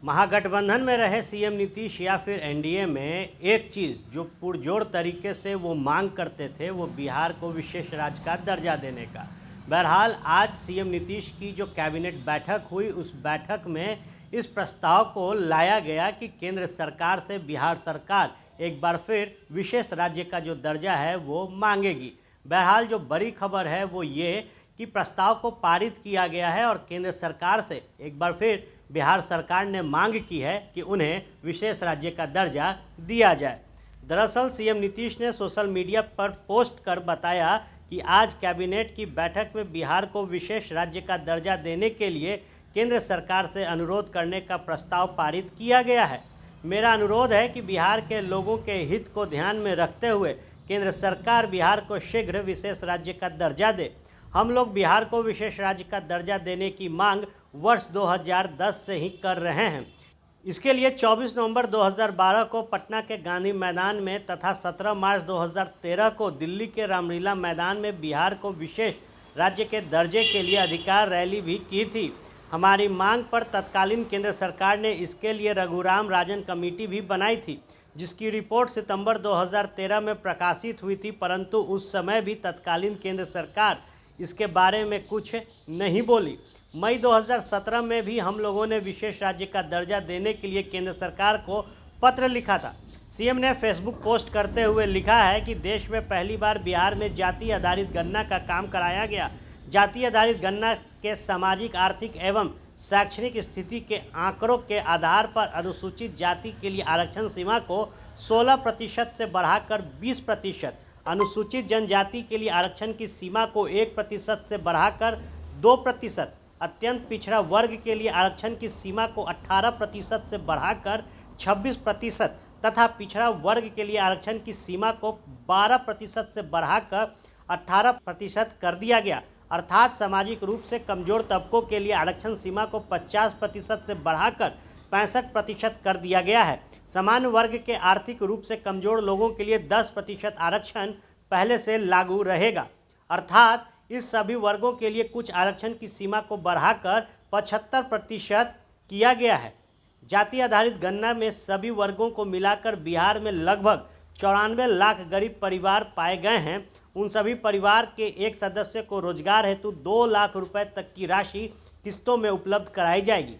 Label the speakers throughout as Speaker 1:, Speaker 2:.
Speaker 1: महागठबंधन में रहे सीएम नीतीश या फिर एनडीए में एक चीज़ जो पुरजोर तरीके से वो मांग करते थे वो बिहार को विशेष राज्य का दर्जा देने का। बहरहाल आज सीएम नीतीश की जो कैबिनेट बैठक हुई उस बैठक में इस प्रस्ताव को लाया गया कि केंद्र सरकार से बिहार सरकार एक बार फिर विशेष राज्य का जो दर्जा है वो मांगेगी। बहरहाल जो बड़ी खबर है वो ये कि प्रस्ताव को पारित किया गया है और केंद्र सरकार से एक बार फिर बिहार सरकार ने मांग की है कि उन्हें विशेष राज्य का दर्जा दिया जाए। दरअसल सीएम नीतीश ने सोशल मीडिया पर पोस्ट कर बताया कि आज कैबिनेट की बैठक में बिहार को विशेष राज्य का दर्जा देने के लिए केंद्र सरकार से अनुरोध करने का प्रस्ताव पारित किया गया है। मेरा अनुरोध है कि बिहार के लोगों के हित को ध्यान में रखते हुए केंद्र सरकार बिहार को शीघ्र विशेष राज्य का दर्जा दे। हम लोग बिहार को विशेष राज्य का दर्जा देने की मांग वर्ष 2010 से ही कर रहे हैं। इसके लिए 24 नवंबर 2012 को पटना के गांधी मैदान में तथा 17 मार्च 2013 को दिल्ली के रामलीला मैदान में बिहार को विशेष राज्य के दर्जे के लिए अधिकार रैली भी की थी। हमारी मांग पर तत्कालीन केंद्र सरकार ने इसके लिए रघुराम राजन कमेटी भी बनाई थी, जिसकी रिपोर्ट सितंबर 2013 में प्रकाशित हुई थी, परंतु उस समय भी तत्कालीन केंद्र सरकार इसके बारे में कुछ नहीं बोली। मई 2017 में भी हम लोगों ने विशेष राज्य का दर्जा देने के लिए केंद्र सरकार को पत्र लिखा था। सीएम ने फेसबुक पोस्ट करते हुए लिखा है कि देश में पहली बार बिहार में जाति आधारित गणना का काम कराया गया। जाति आधारित गणना के सामाजिक, आर्थिक एवं शैक्षणिक स्थिति के आंकड़ों के आधार पर अनुसूचित जाति के लिए आरक्षण सीमा को 16% से बढ़ाकर 20%, अनुसूचित जनजाति के लिए आरक्षण की सीमा को 1% से बढ़ाकर 2%, अत्यंत पिछड़ा वर्ग के लिए आरक्षण की सीमा को 18% से बढ़ाकर 26% तथा पिछड़ा वर्ग के लिए आरक्षण की सीमा को 12% से बढ़ाकर 18% कर दिया गया। अर्थात सामाजिक रूप से कमजोर तबकों के लिए आरक्षण सीमा को 50% से बढ़ाकर 65% कर दिया गया है। सामान्य वर्ग के आर्थिक रूप से कमजोर लोगों के लिए 10% आरक्षण पहले से लागू रहेगा। अर्थात इस सभी वर्गों के लिए कुछ आरक्षण की सीमा को बढ़ाकर 75% किया गया है। जाति आधारित गणना में सभी वर्गों को मिलाकर बिहार में लगभग 94 लाख गरीब परिवार पाए गए हैं। उन सभी परिवार के एक सदस्य को रोजगार हेतु 2 लाख रुपए तक की राशि किस्तों में उपलब्ध कराई जाएगी।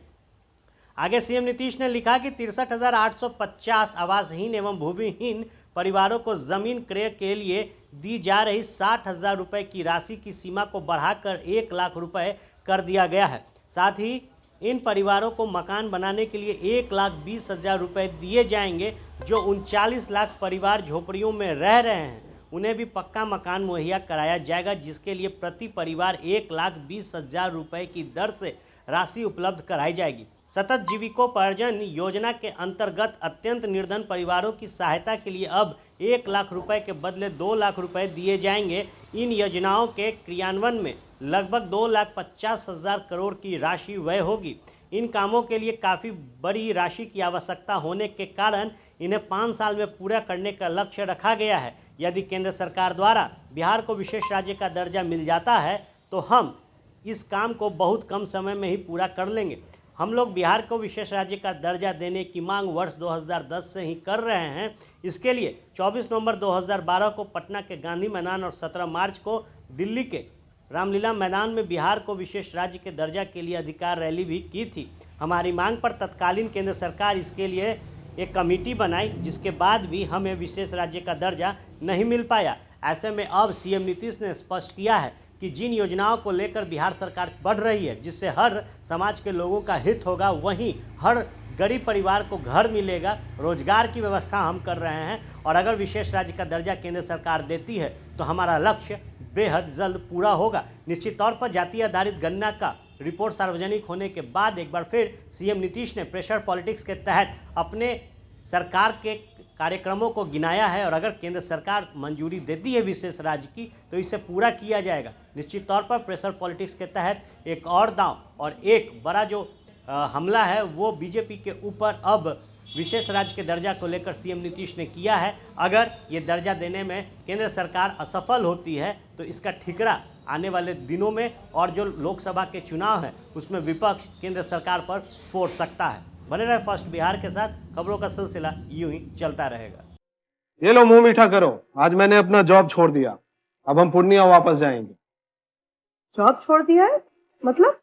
Speaker 1: आगे सीएम नीतीश ने लिखा कि 63,850 आवासहीन एवं भूमिहीन परिवारों को जमीन क्रय के लिए दी जा रही 60,000 रुपये की राशि की सीमा को बढ़ाकर 1 लाख रुपए कर दिया गया है। साथ ही इन परिवारों को मकान बनाने के लिए 1,20,000 रुपये दिए जाएंगे। जो 39 लाख परिवार झोपड़ियों में रह रहे हैं उन्हें भी पक्का मकान मुहैया कराया जाएगा, जिसके लिए प्रति परिवार 1,20,000 रुपये की दर से राशि उपलब्ध कराई जाएगी। सतत जीविकोपार्जन योजना के अंतर्गत अत्यंत निर्धन परिवारों की सहायता के लिए अब 1 लाख रुपए के बदले 2 लाख रुपए दिए जाएंगे। इन योजनाओं के क्रियान्वयन में लगभग 2,50,000 करोड़ की राशि व्यय होगी। इन कामों के लिए काफ़ी बड़ी राशि की आवश्यकता होने के कारण इन्हें 5 साल में पूरा करने का लक्ष्य रखा गया है। यदि केंद्र सरकार द्वारा बिहार को विशेष राज्य का दर्जा मिल जाता है तो हम इस काम को बहुत कम समय में ही पूरा कर लेंगे। हम लोग बिहार को विशेष राज्य का दर्जा देने की मांग वर्ष 2010 से ही कर रहे हैं। इसके लिए 24 नवंबर 2012 को पटना के गांधी मैदान और 17 मार्च को दिल्ली के रामलीला मैदान में बिहार को विशेष राज्य के दर्जा के लिए अधिकार रैली भी की थी। हमारी मांग पर तत्कालीन केंद्र सरकार इसके लिए एक कमेटी बनाई, जिसके बाद भी हमें विशेष राज्य का दर्जा नहीं मिल पाया। ऐसे में अब सीएम नीतीश ने स्पष्ट किया है कि जिन योजनाओं को लेकर बिहार सरकार बढ़ रही है, जिससे हर समाज के लोगों का हित होगा, वहीं हर गरीब परिवार को घर मिलेगा, रोजगार की व्यवस्था हम कर रहे हैं। और अगर विशेष राज्य का दर्जा केंद्र सरकार देती है तो हमारा लक्ष्य बेहद जल्द पूरा होगा। निश्चित तौर पर जाति आधारित गणना का रिपोर्ट सार्वजनिक होने के बाद एक बार फिर सीएम नीतीश ने प्रेशर पॉलिटिक्स के तहत अपने सरकार के कार्यक्रमों को गिनाया है और अगर केंद्र सरकार मंजूरी देती है विशेष राज्य की तो इसे पूरा किया जाएगा। निश्चित तौर पर प्रेशर पॉलिटिक्स के तहत एक और दांव और एक बड़ा जो हमला है वो बीजेपी के ऊपर अब विशेष राज्य के दर्जा को लेकर सीएम नीतीश ने किया है। अगर ये दर्जा देने में केंद्र सरकार असफल होती है तो इसका ठिकरा आने वाले दिनों में और जो लोकसभा के चुनाव हैं उसमें विपक्ष केंद्र सरकार पर फोड़ सकता है। बने रहे फर्स्ट बिहार के साथ, खबरों का सिलसिला यूं ही चलता रहेगा।
Speaker 2: ये लो मुंह मीठा करो, आज मैंने अपना जॉब छोड़ दिया, अब हम पूर्णिया वापस जाएंगे।
Speaker 3: जॉब छोड़ दिया है? मतलब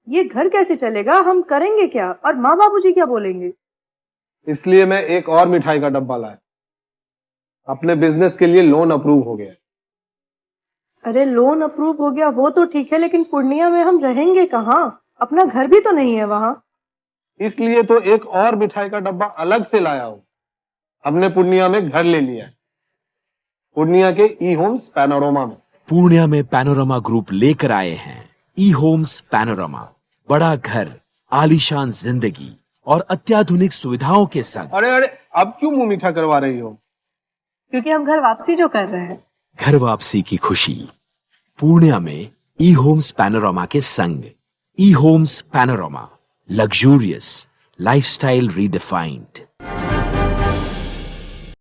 Speaker 3: ये घर कैसे चलेगा? हम करेंगे क्या? और माँ बाबूजी क्या बोलेंगे?
Speaker 2: इसलिए मैं एक और मिठाई का डब्बा लाया। अपने बिजनेस के लिए लोन अप्रूव हो गया।
Speaker 3: अरे लोन अप्रूव हो गया वो तो ठीक है, लेकिन पूर्णिया में हम रहेंगे कहाँ? अपना घर भी तो नहीं है वहां।
Speaker 2: इसलिए तो एक और मिठाई का डब्बा अलग से लाया हूं। हमने पूर्णिया में घर ले लिया है, पूर्णिया के ई होम्स पैनोरमा में।
Speaker 4: पूर्णिया में पैनोरमा ग्रुप लेकर आए हैं ई होम्स पैनोरमा, बड़ा घर, आलीशान जिंदगी और अत्याधुनिक सुविधाओं के संग।
Speaker 2: अरे अरे, अब क्यों मुंह मीठा करवा रही हो?
Speaker 3: क्योंकि हम घर वापसी जो कर रहे हैं।
Speaker 4: घर वापसी की खुशी पूर्णिया में ई होम्स पैनोरमा के संग। E homes panorama, luxurious lifestyle redefined.